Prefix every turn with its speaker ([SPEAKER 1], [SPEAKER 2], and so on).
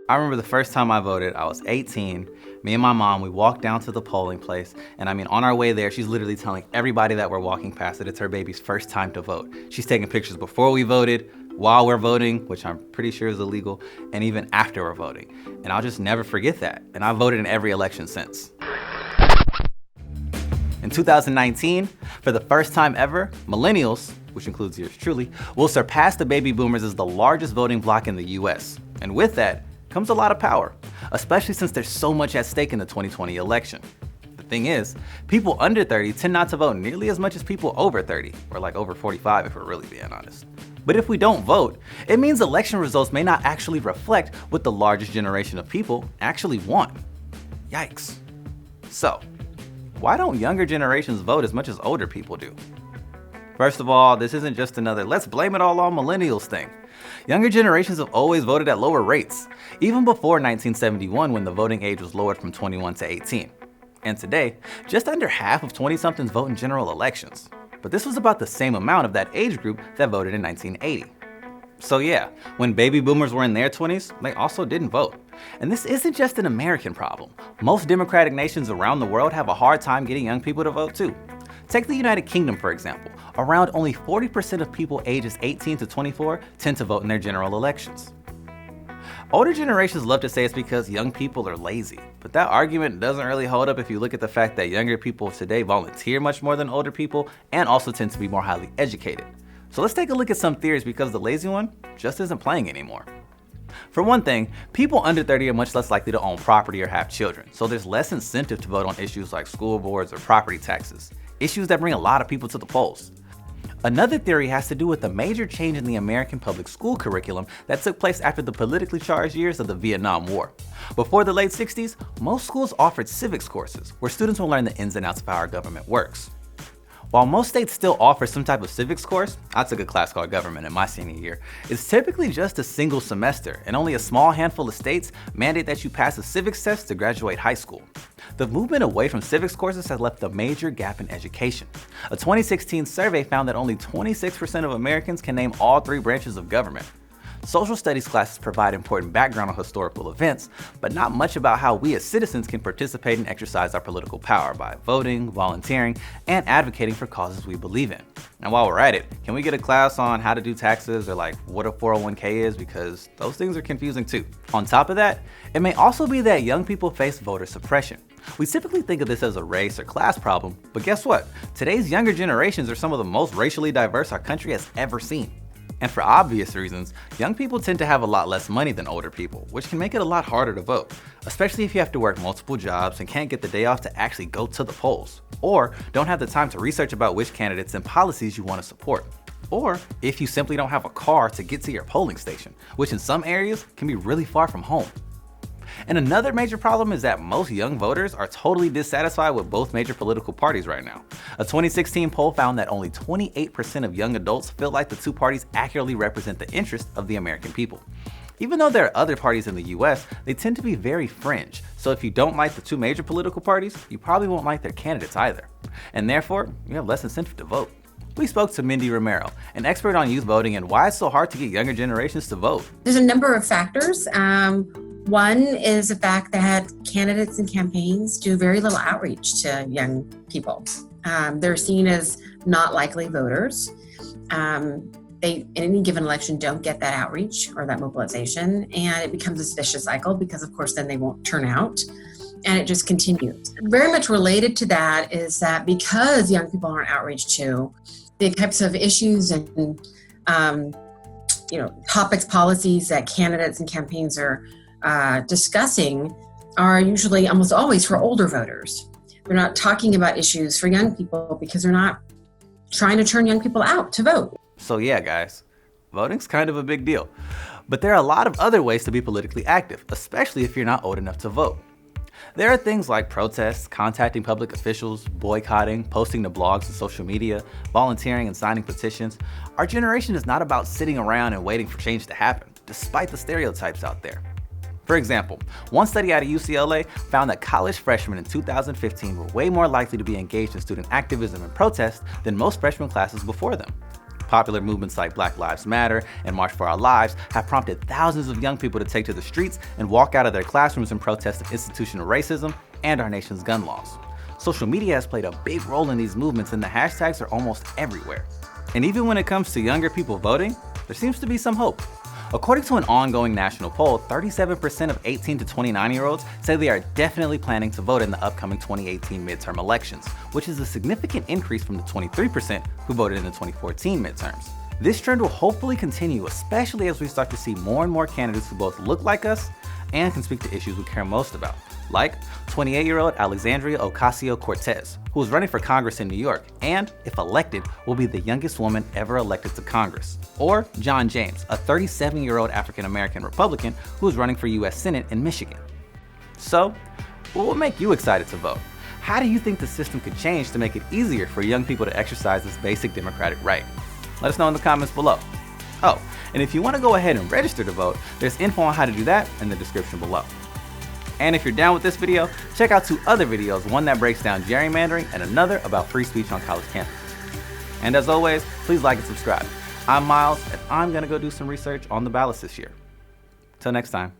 [SPEAKER 1] I remember the first time I voted, I was 18. Me and my mom, we walked down to the polling place. And on our way there, she's literally telling everybody that we're walking past that it's her baby's first time to vote. She's taking pictures before we voted, while we're voting, which I'm pretty sure is illegal, and even after we're voting. And I'll just never forget that. And I've voted in every election since. In 2019, for the first time ever, Millennials, which includes yours truly, will surpass the baby boomers as the largest voting bloc in the US. And with that comes a lot of power, especially since there's so much at stake in the 2020 election. The thing is, people under 30 tend not to vote nearly as much as people over 30, or like over 45 if we're really being honest. But if we don't vote, it means election results may not actually reflect what the largest generation of people actually want. Yikes. So, why don't younger generations vote as much as older people do? First of all, this isn't just another let's blame it all on millennials thing. Younger generations have always voted at lower rates, even before 1971 when the voting age was lowered from 21 to 18. And today, just under half of 20-somethings vote in general elections. But this was about the same amount of that age group that voted in 1980. So yeah, when baby boomers were in their 20s, they also didn't vote. And this isn't just an American problem. Most democratic nations around the world have a hard time getting young people to vote too. Take the United Kingdom, for example. Around only 40% of people ages 18 to 24 tend to vote in their general elections. Older generations love to say it's because young people are lazy, but that argument doesn't really hold up if you look at the fact that younger people today volunteer much more than older people and also tend to be more highly educated. So let's take a look at some theories because the lazy one just isn't playing anymore. For one thing, people under 30 are much less likely to own property or have children, so there's less incentive to vote on issues like school boards or property taxes, issues that bring a lot of people to the polls. Another theory has to do with the major change in the American public school curriculum that took place after the politically charged years of the Vietnam War. Before the late 60s, most schools offered civics courses, where students will learn the ins and outs of how our government works. While most states still offer some type of civics course, I took a class called government in my senior year, it's typically just a single semester, and only a small handful of states mandate that you pass a civics test to graduate high school. The movement away from civics courses has left a major gap in education. A 2016 survey found that only 26% of Americans can name all three branches of government. Social studies classes provide important background on historical events, but not much about how we as citizens can participate and exercise our political power by voting, volunteering, and advocating for causes we believe in. And while we're at it, can we get a class on how to do taxes or like what a 401k is, because those things are confusing too. On top of that, it may also be that young people face voter suppression. We typically think of this as a race or class problem, but guess what? Today's younger generations are some of the most racially diverse our country has ever seen. And for obvious reasons, young people tend to have a lot less money than older people, which can make it a lot harder to vote, especially if you have to work multiple jobs and can't get the day off to actually go to the polls, or don't have the time to research about which candidates and policies you want to support, or if you simply don't have a car to get to your polling station, which in some areas can be really far from home. And another major problem is that most young voters are totally dissatisfied with both major political parties right now. A 2016 poll found that only 28% of young adults feel like the two parties accurately represent the interests of the American people. Even though there are other parties in the US, they tend to be very fringe, so if you don't like the two major political parties, you probably won't like their candidates either. And therefore, you have less incentive to vote. We spoke to Mindy Romero, an expert on youth voting and why it's so hard to get younger generations to vote.
[SPEAKER 2] There's a number of factors. One is the fact that candidates and campaigns do very little outreach to young people. They're seen as not likely voters. They, in any given election, don't get that outreach or that mobilization, and it becomes a vicious cycle because, of course, then they won't turn out, and it just continues. Very much related to that is that because young people aren't outreached to, the types of issues and topics, policies that candidates and campaigns are discussing are usually almost always for older voters. They're not talking about issues for young people because they're not trying to turn young people out to vote.
[SPEAKER 1] So yeah, guys, voting's kind of a big deal. But there are a lot of other ways to be politically active, especially if you're not old enough to vote. There are things like protests, contacting public officials, boycotting, posting to blogs and social media, volunteering and signing petitions. Our generation is not about sitting around and waiting for change to happen, despite the stereotypes out there. For example, one study out of UCLA found that college freshmen in 2015 were way more likely to be engaged in student activism and protest than most freshman classes before them. Popular movements like Black Lives Matter and March for Our Lives have prompted thousands of young people to take to the streets and walk out of their classrooms in protest of institutional racism and our nation's gun laws. Social media has played a big role in these movements, and the hashtags are almost everywhere. And even when it comes to younger people voting, there seems to be some hope. According to an ongoing national poll, 37% of 18 to 29-year-olds say they are definitely planning to vote in the upcoming 2018 midterm elections, which is a significant increase from the 23% who voted in the 2014 midterms. This trend will hopefully continue, especially as we start to see more and more candidates who both look like us and can speak to issues we care most about, like 28-year-old Alexandria Ocasio-Cortez, who is running for Congress in New York and, if elected, will be the youngest woman ever elected to Congress. Or John James, a 37-year-old African-American Republican who is running for U.S. Senate in Michigan. So, what will make you excited to vote? How do you think the system could change to make it easier for young people to exercise this basic democratic right? Let us know in the comments below. Oh, and if you want to go ahead and register to vote, there's info on how to do that in the description below. And if you're down with this video, check out 2 other videos, one that breaks down gerrymandering and another about free speech on college campuses. And as always, please like and subscribe. I'm Myles, and I'm gonna go do some research on the ballots this year. Till next time.